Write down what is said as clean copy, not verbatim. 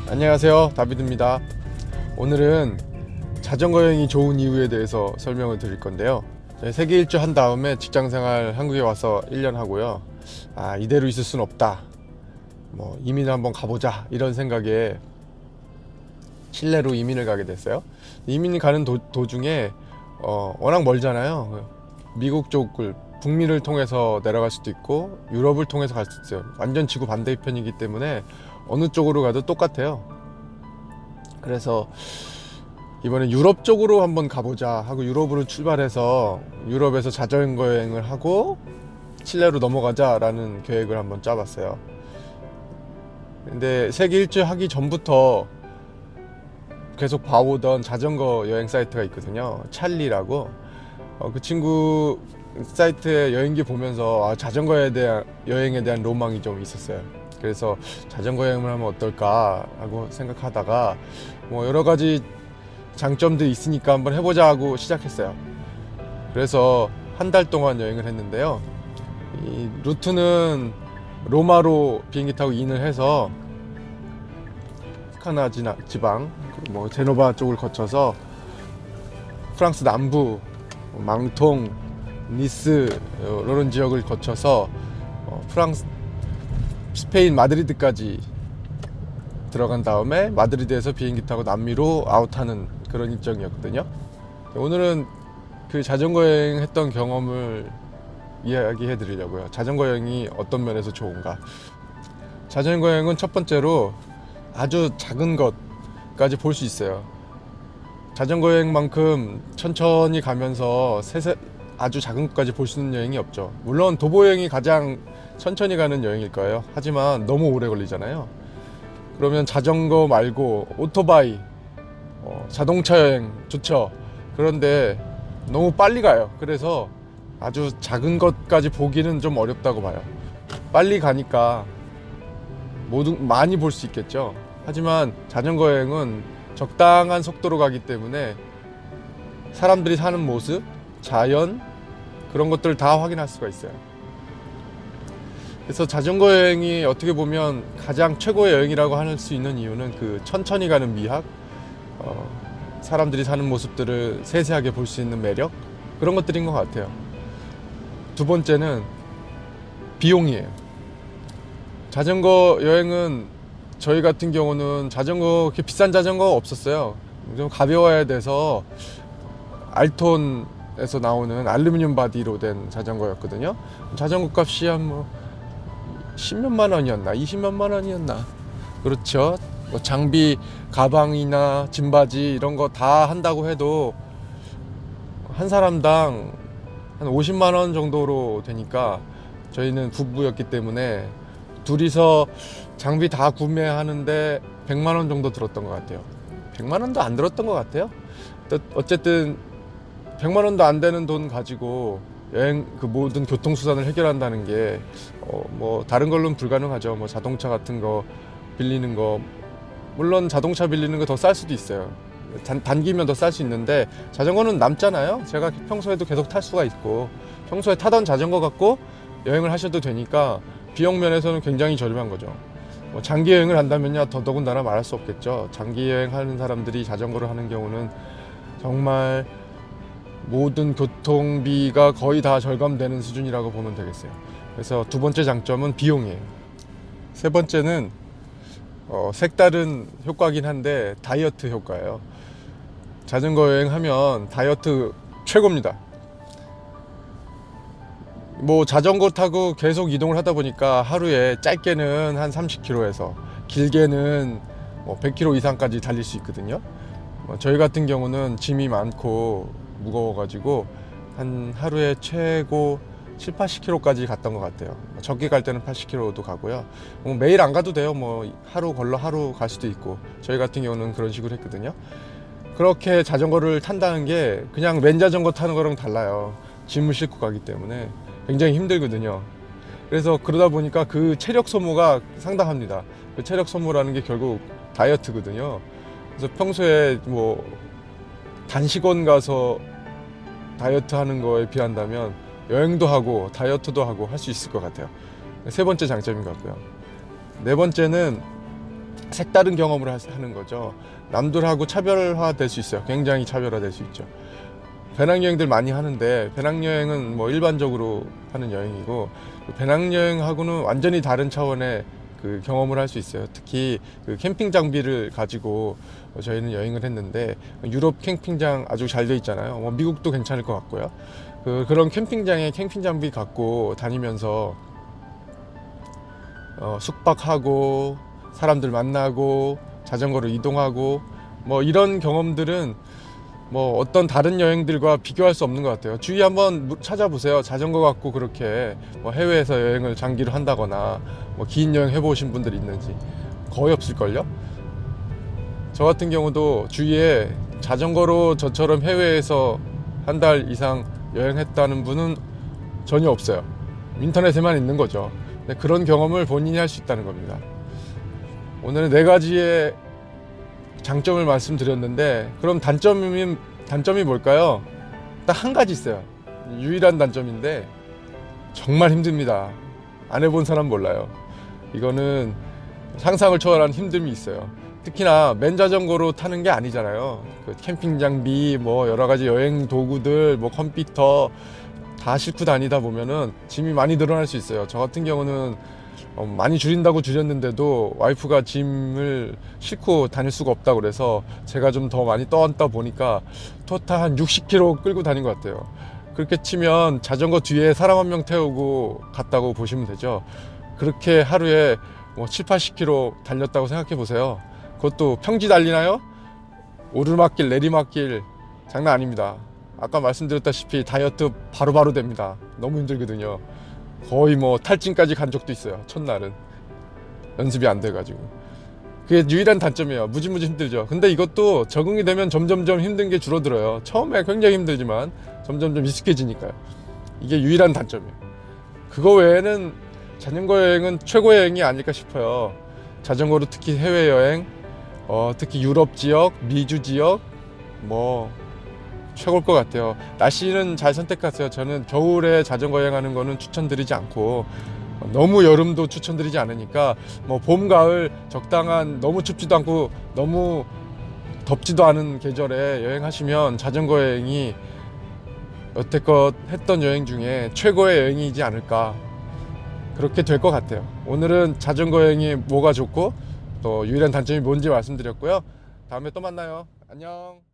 안녕하세요, 다비드입니다. 오늘은 자전거 여행이 좋은 이유에 대해서 설명을 드릴 건데요. 세계 일주 한 다음에 직장생활 한국에 와서 1년 하고요. 이대로 있을 순 없다, 이민을 한번 가보자, 이런 생각에 실내로 이민을 가게 됐어요. 이민이 가는 도중에 워낙 멀잖아요. 미국 쪽을, 북미를 통해서 내려갈 수도 있고 유럽을 통해서 갈 수도 있어요. 완전 지구 반대편이기 때문에 어느 쪽으로 가도 똑같아요. 그래서 이번에 유럽 쪽으로 한번 가보자 하고 유럽으로 출발해서 유럽에서 자전거 여행을 하고 칠레로 넘어가자 라는 계획을 한번 짜봤어요. 근데 세계 일주 하기 전부터 계속 봐오던 자전거 여행 사이트가 있거든요. 찰리라고. 그 친구 사이트에 여행기 보면서 자전거에 대한, 여행에 대한 로망이 좀 있었어요. 그래서 자전거 여행을 하면 어떨까 하고 생각하다가 여러 가지 장점들이 있으니까 한번 해보자 하고 시작했어요. 그래서 한 달 동안 여행을 했는데요. 이 루트는 로마로 비행기 타고 인을 해서 스카나 지방, 제노바 쪽을 거쳐서 프랑스 남부, 망통, 니스 이런 지역을 거쳐서 프랑스, 스페인 마드리드까지 들어간 다음에 마드리드에서 비행기 타고 남미로 아웃하는 그런 일정이었거든요. 오늘은 그 자전거 여행 했던 경험을 이야기해 드리려고요. 자전거 여행이 어떤 면에서 좋은가. 자전거 여행은 첫 번째로 아주 작은 것까지 볼 수 있어요. 자전거 여행만큼 천천히 가면서 아주 작은 것까지 볼 수 있는 여행이 없죠. 물론 도보 여행이 가장 천천히 가는 여행일 거예요. 하지만 너무 오래 걸리잖아요. 그러면 자전거 말고 오토바이, 자동차 여행 좋죠. 그런데 너무 빨리 가요. 그래서 아주 작은 것까지 보기는 좀 어렵다고 봐요. 빨리 가니까 많이 볼 수 있겠죠. 하지만 자전거 여행은 적당한 속도로 가기 때문에 사람들이 사는 모습, 자연, 그런 것들을 다 확인할 수가 있어요. 그래서 자전거 여행이 어떻게 보면 가장 최고의 여행이라고 할 수 있는 이유는 그 천천히 가는 미학, 사람들이 사는 모습들을 세세하게 볼 수 있는 매력, 그런 것들인 것 같아요. 두 번째는 비용이에요. 자전거 여행은 저희 같은 경우는 그렇게 비싼 자전거가 없었어요. 좀 가벼워야 돼서 알톤에서 나오는 알루미늄 바디로 된 자전거였거든요. 자전거 값이 한 10몇만 원이었나 20몇만 원이었나 그렇죠. 장비, 가방이나 짐바지 이런 거 다 한다고 해도 한 사람당 한 50만 원 정도로 되니까 저희는 부부였기 때문에 둘이서 장비 다 구매하는데 100만 원 정도 들었던 것 같아요. 100만 원도 안 들었던 것 같아요. 어쨌든 100만 원도 안 되는 돈 가지고 여행, 그 모든 교통수단을 해결한다는 게 다른 걸로는 불가능하죠. 자동차 같은 거 빌리는 거, 물론 자동차 빌리는 거 더 쌀 수도 있어요. 단기면 더 쌀 수 있는데 자전거는 남잖아요. 제가 평소에도 계속 탈 수가 있고 평소에 타던 자전거 갖고 여행을 하셔도 되니까 비용 면에서는 굉장히 저렴한 거죠. 장기 여행을 한다면야 더더군다나 말할 수 없겠죠. 장기 여행하는 사람들이 자전거를 하는 경우는 정말 모든 교통비가 거의 다 절감되는 수준이라고 보면 되겠어요. 그래서 두 번째 장점은 비용이에요. 세 번째는 색다른 효과긴 한데 다이어트 효과예요. 자전거 여행하면 다이어트 최고입니다. 자전거 타고 계속 이동을 하다 보니까 하루에 짧게는 한 30km에서 길게는 100km 이상까지 달릴 수 있거든요. 저희 같은 경우는 짐이 많고 무거워가지고 한 하루에 최고 7, 80km까지 갔던 것 같아요. 적게 갈 때는 80km도 가고요. 매일 안 가도 돼요. 하루 걸러 하루 갈 수도 있고. 저희 같은 경우는 그런 식으로 했거든요. 그렇게 자전거를 탄다는 게 그냥 렌자전거 타는 거랑 달라요. 짐을 싣고 가기 때문에 굉장히 힘들거든요. 그래서 그러다 보니까 그 체력 소모가 상당합니다. 그 체력 소모라는 게 결국 다이어트거든요. 그래서 평소에 단식원 가서 다이어트 하는 거에 비한다면 여행도 하고 다이어트도 하고 할 수 있을 것 같아요. 세 번째 장점인 것 같고요. 네 번째는 색다른 경험을 하는 거죠. 남들하고 차별화될 수 있어요. 굉장히 차별화될 수 있죠. 배낭여행들 많이 하는데 배낭여행은 뭐 일반적으로 하는 여행이고 배낭여행하고는 완전히 다른 차원의 그 경험을 할 수 있어요. 특히 그 캠핑 장비를 가지고 저희는 여행을 했는데 유럽 캠핑장 아주 잘 돼 있잖아요. 뭐 미국도 괜찮을 것 같고요. 그런 캠핑장에 캠핑 장비 갖고 다니면서 숙박하고 사람들 만나고 자전거로 이동하고 뭐 이런 경험들은 뭐 어떤 다른 여행들과 비교할 수 없는 것 같아요. 주위 한번 찾아보세요. 자전거 갖고 그렇게 뭐 해외에서 여행을 장기로 한다거나 뭐 긴 여행 해보신 분들이 있는지 거의 없을걸요. 저 같은 경우도 주위에 자전거로 저처럼 해외에서 한 달 이상 여행했다는 분은 전혀 없어요. 인터넷에만 있는 거죠. 근데 그런 경험을 본인이 할 수 있다는 겁니다. 오늘은 4가지의 장점을 말씀드렸는데 그럼 단점이 뭘까요? 딱 한 가지 있어요. 유일한 단점인데 정말 힘듭니다. 안 해본 사람 몰라요. 이거는 상상을 초월한 힘듦이 있어요. 특히나 맨자전거로 타는 게 아니잖아요. 그 캠핑 장비, 뭐 여러 가지 여행 도구들, 뭐 컴퓨터 다 싣고 다니다 보면은 짐이 많이 늘어날 수 있어요. 저 같은 경우는 많이 줄인다고 줄였는데도 와이프가 짐을 싣고 다닐 수가 없다고 그래서 제가 좀 더 많이 떠안다 보니까 토탈 한 60km 끌고 다닌 것 같아요. 그렇게 치면 자전거 뒤에 사람 한 명 태우고 갔다고 보시면 되죠. 그렇게 하루에 뭐 7, 80km 달렸다고 생각해 보세요. 그것도 평지 달리나요? 오르막길, 내리막길 장난 아닙니다. 아까 말씀드렸다시피 다이어트 바로바로 됩니다. 너무 힘들거든요. 거의 뭐 탈진까지 간 적도 있어요. 첫날은 연습이 안 돼가지고. 그게 유일한 단점이에요. 무지무지 힘들죠. 근데 이것도 적응이 되면 점점점 힘든 게 줄어들어요. 처음에 굉장히 힘들지만 점점점 익숙해지니까요. 이게 유일한 단점이에요. 그거 외에는 자전거 여행은 최고의 여행이 아닐까 싶어요. 자전거로 특히 해외여행, 특히 유럽 지역, 미주 지역 뭐 최고일 것 같아요. 날씨는 잘 선택하세요. 저는 겨울에 자전거 여행하는 거는 추천드리지 않고 너무 여름도 추천드리지 않으니까 뭐 봄, 가을 적당한 너무 춥지도 않고 너무 덥지도 않은 계절에 여행하시면 자전거 여행이 여태껏 했던 여행 중에 최고의 여행이지 않을까 그렇게 될 것 같아요. 오늘은 자전거 여행이 뭐가 좋고 또 유일한 단점이 뭔지 말씀드렸고요. 다음에 또 만나요. 안녕.